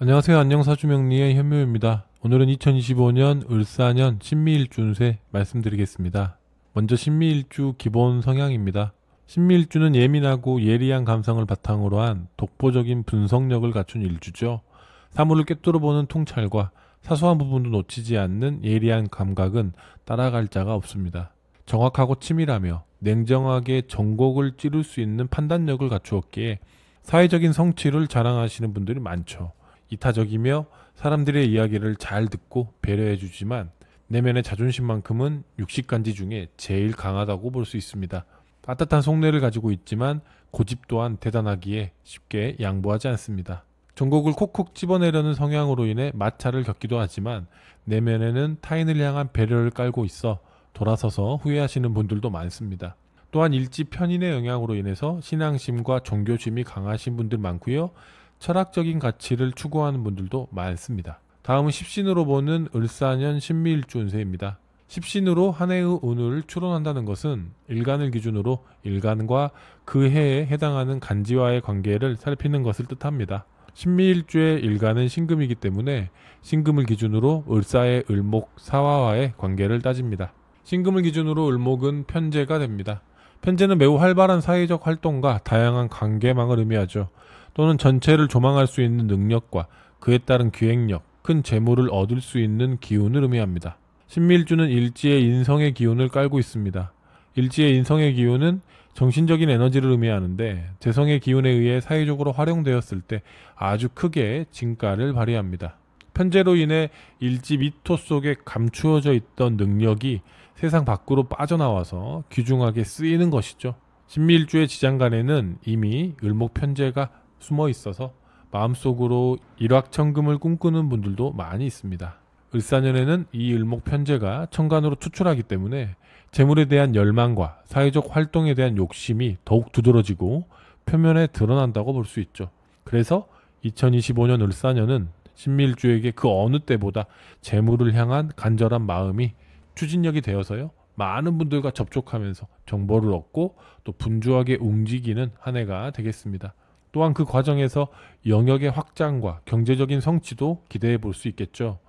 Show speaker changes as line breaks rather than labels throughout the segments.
안녕하세요. 안녕사주명리의 현묘입니다. 오늘은 2025년 을사년 신미일주운세 말씀드리겠습니다. 먼저 신미일주 기본 성향입니다. 신미일주는 예민하고 예리한 감성을 바탕으로 한 독보적인 분석력을 갖춘 일주죠. 사물을 꿰뚫어보는 통찰과 사소한 부분도 놓치지 않는 예리한 감각은 따라갈 자가 없습니다. 정확하고 치밀하며 냉정하게 정곡을 찌를 수 있는 판단력을 갖추었기에 사회적인 성취를 자랑하시는 분들이 많죠. 이타적이며 사람들의 이야기를 잘 듣고 배려해주지만 내면의 자존심만큼은 육식간지 중에 제일 강하다고 볼 수 있습니다. 따뜻한 속내를 가지고 있지만 고집 또한 대단하기에 쉽게 양보하지 않습니다. 전곡을 콕콕 집어내려는 성향으로 인해 마찰을 겪기도 하지만 내면에는 타인을 향한 배려를 깔고 있어 돌아서서 후회하시는 분들도 많습니다. 또한 일지 편인의 영향으로 인해서 신앙심과 종교심이 강하신 분들 많고요. 철학적인 가치를 추구하는 분들도 많습니다. 다음은 십신으로 보는 을사년 신미일주 운세입니다. 십신으로 한 해의 운을 추론한다는 것은 일간을 기준으로 일간과 그 해에 해당하는 간지와의 관계를 살피는 것을 뜻합니다. 신미일주의 일간은 신금이기 때문에 신금을 기준으로 을사의 을목, 사화와의 관계를 따집니다. 신금을 기준으로 을목은 편재가 됩니다. 편재는 매우 활발한 사회적 활동과 다양한 관계망을 의미하죠. 또는 전체를 조망할 수 있는 능력과 그에 따른 기획력, 큰 재물을 얻을 수 있는 기운을 의미합니다. 신미일주는 일지의 인성의 기운을 깔고 있습니다. 일지의 인성의 기운은 정신적인 에너지를 의미하는데 재성의 기운에 의해 사회적으로 활용되었을 때 아주 크게 진가를 발휘합니다. 편재로 인해 일지 미토 속에 감추어져 있던 능력이 세상 밖으로 빠져나와서 귀중하게 쓰이는 것이죠. 신미일주의 지장간에는 이미 을목 편재가 숨어 있어서 마음속으로 일확천금을 꿈꾸는 분들도 많이 있습니다. 을사년에는 이 을목 편재가 천간으로 투출하기 때문에 재물에 대한 열망과 사회적 활동에 대한 욕심이 더욱 두드러지고 표면에 드러난다고 볼 수 있죠. 그래서 2025년 을사년은 신미일주에게 그 어느 때보다 재물을 향한 간절한 마음이 추진력이 되어서요. 많은 분들과 접촉하면서 정보를 얻고 또 분주하게 움직이는 한 해가 되겠습니다. 또한 그 과정에서 영역의 확장과 경제적인 성취도 기대해 볼 수 있겠죠.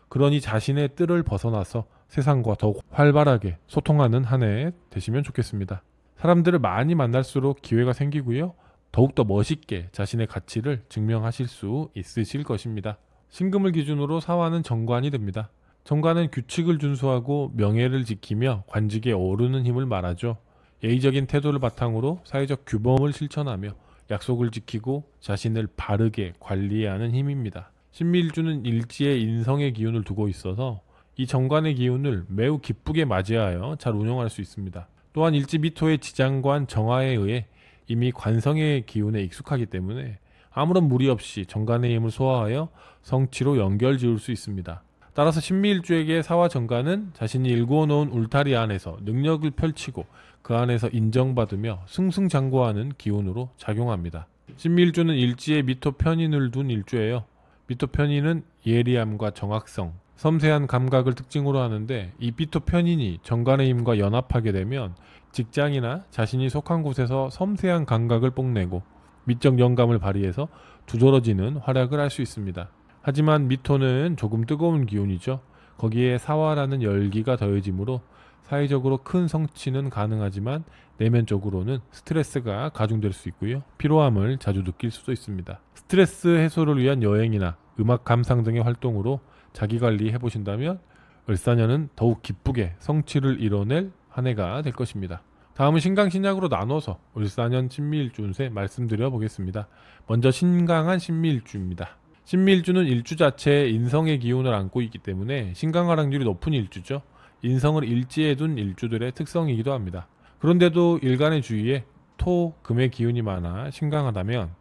그러니 자신의 뜰을 벗어나서 세상과 더욱 활발하게 소통하는 한 해 되시면 좋겠습니다. 사람들을 많이 만날수록 기회가 생기고요. 더욱더 멋있게 자신의 가치를 증명하실 수 있으실 것입니다. 신금을 기준으로 사화는 정관이 됩니다. 정관은 규칙을 준수하고 명예를 지키며 관직에 오르는 힘을 말하죠. 예의적인 태도를 바탕으로 사회적 규범을 실천하며 약속을 지키고 자신을 바르게 관리해야 하는 힘입니다. 신미일주는 일지의 인성의 기운을 두고 있어서 이 정관의 기운을 매우 기쁘게 맞이하여 잘 운용할 수 있습니다. 또한 일지 미토의 지장관 정화에 의해 이미 관성의 기운에 익숙하기 때문에 아무런 무리 없이 정관의 힘을 소화하여 성취로 연결 지을 수 있습니다. 따라서 신미일주에게 사화 정관은 자신이 일구어 놓은 울타리 안에서 능력을 펼치고 그 안에서 인정받으며 승승장구하는 기운으로 작용합니다. 신미일주는 일지에 미토 편인을 둔 일주예요. 미토 편인은 예리함과 정확성, 섬세한 감각을 특징으로 하는데 이 미토 편인이 정관의 힘과 연합하게 되면 직장이나 자신이 속한 곳에서 섬세한 감각을 뽐내고 미적 영감을 발휘해서 두드러지는 활약을 할 수 있습니다. 하지만 미토는 조금 뜨거운 기운이죠. 거기에 사화라는 열기가 더해지므로 사회적으로 큰 성취는 가능하지만 내면적으로는 스트레스가 가중될 수 있고요. 피로함을 자주 느낄 수도 있습니다. 스트레스 해소를 위한 여행이나 음악 감상 등의 활동으로 자기관리 해보신다면 을사년은 더욱 기쁘게 성취를 이뤄낼 한 해가 될 것입니다. 다음은 신강신약으로 나눠서 을사년 신미일주 운세 말씀드려 보겠습니다. 먼저 신강한 신미일주입니다. 신미일주는 일주 자체에 인성의 기운을 안고 있기 때문에 신강화랑률이 높은 일주죠. 인성을 일지에 둔 일주들의 특성이기도 합니다. 그런데도 일간의 주위에 토, 금의 기운이 많아 신강하다면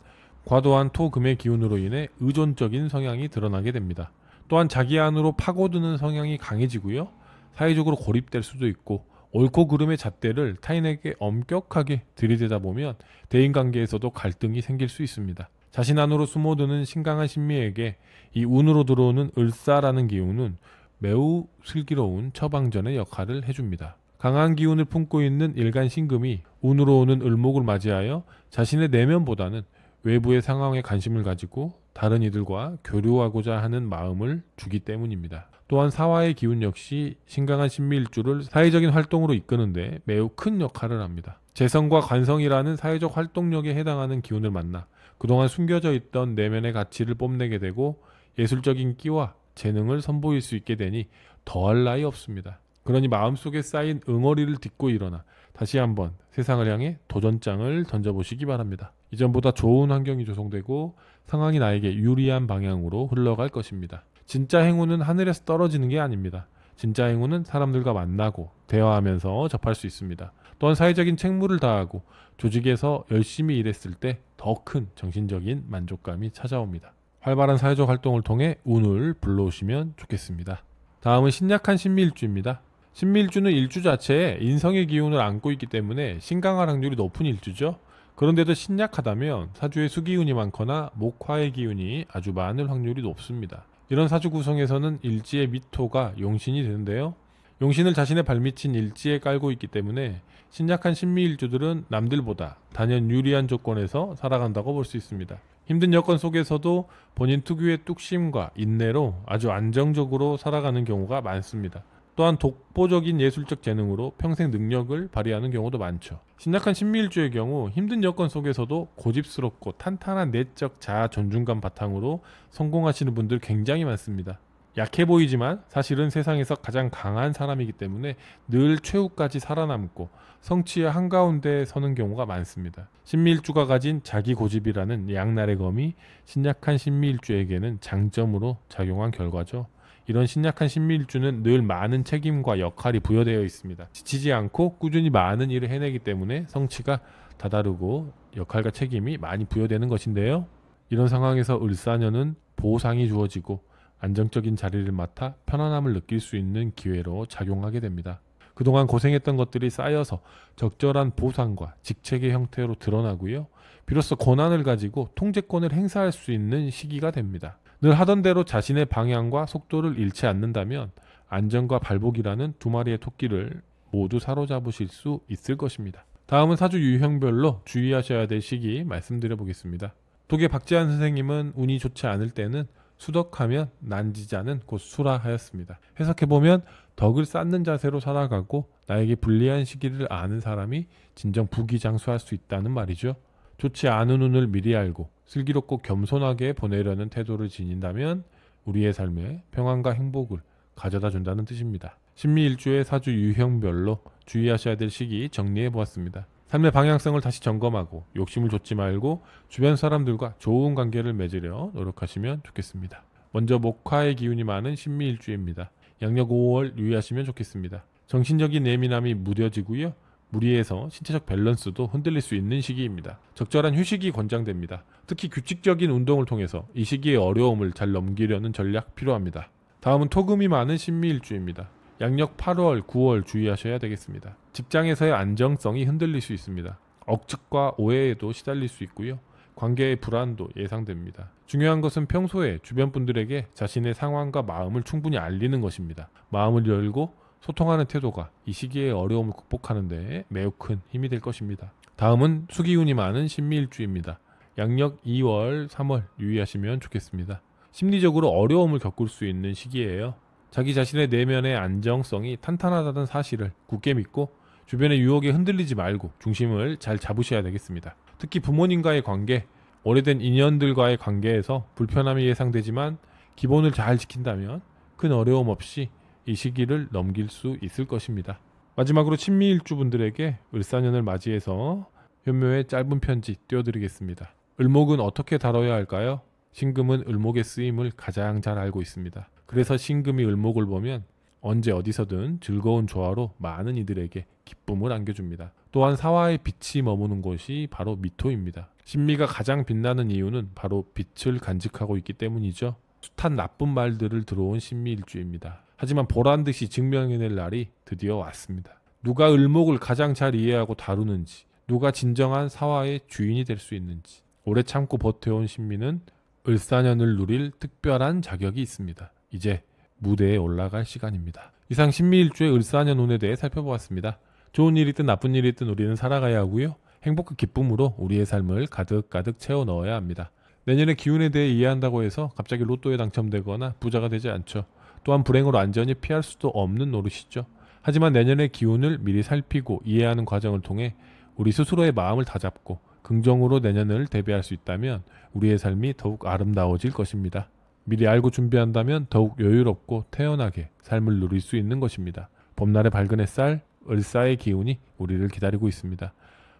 과도한 토, 금의 기운으로 인해 의존적인 성향이 드러나게 됩니다. 또한 자기 안으로 파고드는 성향이 강해지고요. 사회적으로 고립될 수도 있고 옳고 그름의 잣대를 타인에게 엄격하게 들이대다 보면 대인관계에서도 갈등이 생길 수 있습니다. 자신 안으로 숨어드는 신강한 신미에게 이 운으로 들어오는 을사라는 기운은 매우 슬기로운 처방전의 역할을 해줍니다. 강한 기운을 품고 있는 일간 신금이 운으로 오는 을목을 맞이하여 자신의 내면보다는 외부의 상황에 관심을 가지고 다른 이들과 교류하고자 하는 마음을 주기 때문입니다. 또한 사화의 기운 역시 신강한 신미일주를 사회적인 활동으로 이끄는데 매우 큰 역할을 합니다. 재성과 관성이라는 사회적 활동력에 해당하는 기운을 만나 그동안 숨겨져 있던 내면의 가치를 뽐내게 되고 예술적인 끼와 재능을 선보일 수 있게 되니 더할 나위 없습니다. 그러니 마음속에 쌓인 응어리를 딛고 일어나 다시 한번 세상을 향해 도전장을 던져보시기 바랍니다. 이전보다 좋은 환경이 조성되고 상황이 나에게 유리한 방향으로 흘러갈 것입니다. 진짜 행운은 하늘에서 떨어지는 게 아닙니다. 진짜 행운은 사람들과 만나고 대화하면서 접할 수 있습니다. 또한 사회적인 책무를 다하고 조직에서 열심히 일했을 때 더 큰 정신적인 만족감이 찾아옵니다. 활발한 사회적 활동을 통해 운을 불러오시면 좋겠습니다. 다음은 신약한 신미일주입니다. 신미일주는 일주 자체에 인성의 기운을 안고 있기 때문에 신강할 확률이 높은 일주죠. 그런데도 신약하다면 사주에 수기운이 많거나 목화의 기운이 아주 많을 확률이 높습니다. 이런 사주 구성에서는 일지의 미토가 용신이 되는데요. 용신을 자신의 발밑인 일지에 깔고 있기 때문에 신약한 신미일주들은 남들보다 단연 유리한 조건에서 살아간다고 볼 수 있습니다. 힘든 여건 속에서도 본인 특유의 뚝심과 인내로 아주 안정적으로 살아가는 경우가 많습니다. 또한 독보적인 예술적 재능으로 평생 능력을 발휘하는 경우도 많죠. 신약한 신미일주의 경우 힘든 여건 속에서도 고집스럽고 탄탄한 내적 자아 존중감 바탕으로 성공하시는 분들 굉장히 많습니다. 약해 보이지만 사실은 세상에서 가장 강한 사람이기 때문에 늘 최후까지 살아남고 성취의 한가운데 서는 경우가 많습니다. 신미일주가 가진 자기 고집이라는 양날의 검이 신약한 신미일주에게는 장점으로 작용한 결과죠. 이런 신약한 신미일주는 늘 많은 책임과 역할이 부여되어 있습니다. 지치지 않고 꾸준히 많은 일을 해내기 때문에 성취가 다다르고 역할과 책임이 많이 부여되는 것인데요. 이런 상황에서 을사년은 보상이 주어지고 안정적인 자리를 맡아 편안함을 느낄 수 있는 기회로 작용하게 됩니다. 그동안 고생했던 것들이 쌓여서 적절한 보상과 직책의 형태로 드러나고요. 비로소 권한을 가지고 통제권을 행사할 수 있는 시기가 됩니다. 늘 하던 대로 자신의 방향과 속도를 잃지 않는다면 안정과 발복이라는 두 마리의 토끼를 모두 사로잡으실 수 있을 것입니다. 다음은 사주 유형별로 주의하셔야 될 시기 말씀드려 보겠습니다. 독의 박재한 선생님은 운이 좋지 않을 때는 수덕하면 난지자는 곧 수라하였습니다. 해석해보면 덕을 쌓는 자세로 살아가고 나에게 불리한 시기를 아는 사람이 진정 부귀장수할 수 있다는 말이죠. 좋지 않은 운을 미리 알고 슬기롭고 겸손하게 보내려는 태도를 지닌다면 우리의 삶에 평안과 행복을 가져다 준다는 뜻입니다. 신미일주의 사주 유형별로 주의하셔야 될 시기 정리해보았습니다. 삶의 방향성을 다시 점검하고 욕심을 좇지 말고 주변 사람들과 좋은 관계를 맺으려 노력하시면 좋겠습니다. 먼저 목화의 기운이 많은 신미일주입니다. 양력 5월 유의하시면 좋겠습니다. 정신적인 예민함이 무뎌지고요. 무리해서 신체적 밸런스도 흔들릴 수 있는 시기입니다. 적절한 휴식이 권장됩니다. 특히 규칙적인 운동을 통해서 이 시기의 어려움을 잘 넘기려는 전략 필요합니다. 다음은 토금이 많은 신미일주입니다. 양력 8월, 9월 주의하셔야 되겠습니다. 직장에서의 안정성이 흔들릴 수 있습니다. 억측과 오해에도 시달릴 수 있고요. 관계의 불안도 예상됩니다. 중요한 것은 평소에 주변 분들에게 자신의 상황과 마음을 충분히 알리는 것입니다. 마음을 열고 소통하는 태도가 이 시기의 어려움을 극복하는 데 매우 큰 힘이 될 것입니다. 다음은 수기운이 많은 신미일주입니다. 양력 2월, 3월 유의하시면 좋겠습니다. 심리적으로 어려움을 겪을 수 있는 시기예요. 자기 자신의 내면의 안정성이 탄탄하다는 사실을 굳게 믿고 주변의 유혹에 흔들리지 말고 중심을 잘 잡으셔야 되겠습니다. 특히 부모님과의 관계, 오래된 인연들과의 관계에서 불편함이 예상되지만 기본을 잘 지킨다면 큰 어려움 없이 이 시기를 넘길 수 있을 것입니다. 마지막으로 신미일주분들에게 을사년을 맞이해서 현묘의 짧은 편지 띄워드리겠습니다. 을목은 어떻게 다뤄야 할까요? 신금은 을목의 쓰임을 가장 잘 알고 있습니다. 그래서 신금이 을목을 보면 언제 어디서든 즐거운 조화로 많은 이들에게 기쁨을 안겨줍니다. 또한 사화의 빛이 머무는 곳이 바로 미토입니다. 신미가 가장 빛나는 이유는 바로 빛을 간직하고 있기 때문이죠. 숱한 나쁜 말들을 들어온 신미일주입니다. 하지만 보란듯이 증명해낼 날이 드디어 왔습니다. 누가 을목을 가장 잘 이해하고 다루는지, 누가 진정한 사화의 주인이 될 수 있는지, 오래 참고 버텨온 신미는 을사년을 누릴 특별한 자격이 있습니다. 이제 무대에 올라갈 시간입니다. 이상 신미일주의 을사년 운에 대해 살펴보았습니다. 좋은 일이든 나쁜 일이든 우리는 살아가야 하고요. 행복과 기쁨으로 우리의 삶을 가득가득 채워 넣어야 합니다. 내년의 기운에 대해 이해한다고 해서 갑자기 로또에 당첨되거나 부자가 되지 않죠. 또한 불행을 완전히 피할 수도 없는 노릇이죠. 하지만 내년의 기운을 미리 살피고 이해하는 과정을 통해 우리 스스로의 마음을 다잡고 긍정으로 내년을 대비할 수 있다면 우리의 삶이 더욱 아름다워질 것입니다. 미리 알고 준비한다면 더욱 여유롭고 태연하게 삶을 누릴 수 있는 것입니다. 봄날의 밝은 햇살, 을사의 기운이 우리를 기다리고 있습니다.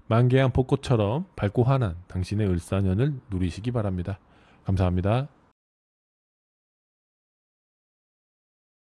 만개한 벚꽃처럼 밝고 환한 당신의 을사년을 누리시기 바랍니다. 감사합니다.